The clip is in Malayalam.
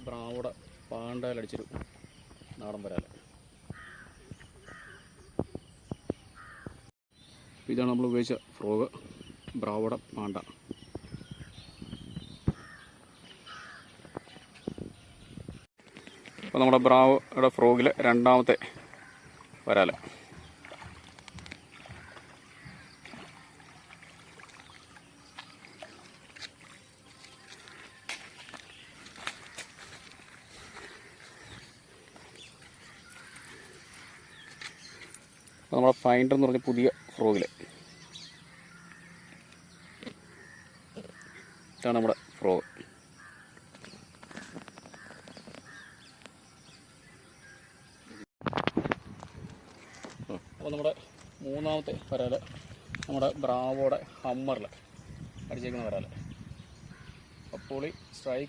ബ്രാവോടെ പാണ്ടയിലടിച്ചൊരു നാടൻ വരാൽ. ഇതാണ് നമ്മൾ ഉപയോഗിച്ച ഫ്രോഗ്, ബ്രാവോടെ പാണ്ട. അപ്പോൾ നമ്മുടെ ബ്രാവോയുടെ ഫ്രോഗിൽ രണ്ടാമത്തെ വരാൽ. നമ്മുടെ ഫൈൻഡർ എന്ന് പറഞ്ഞ പുതിയ ഫ്രോഗിൽ ഇതാണ് നമ്മുടെ ഫ്രോഗ്. അപ്പോൾ നമ്മുടെ മൂന്നാമത്തെ വരാൽ നമ്മുടെ ബ്രാവോടെ ഹമ്മറിൽ അടിച്ചേക്കുന്ന വരാൽ. അപ്പോൾ സ്ട്രൈക്ക്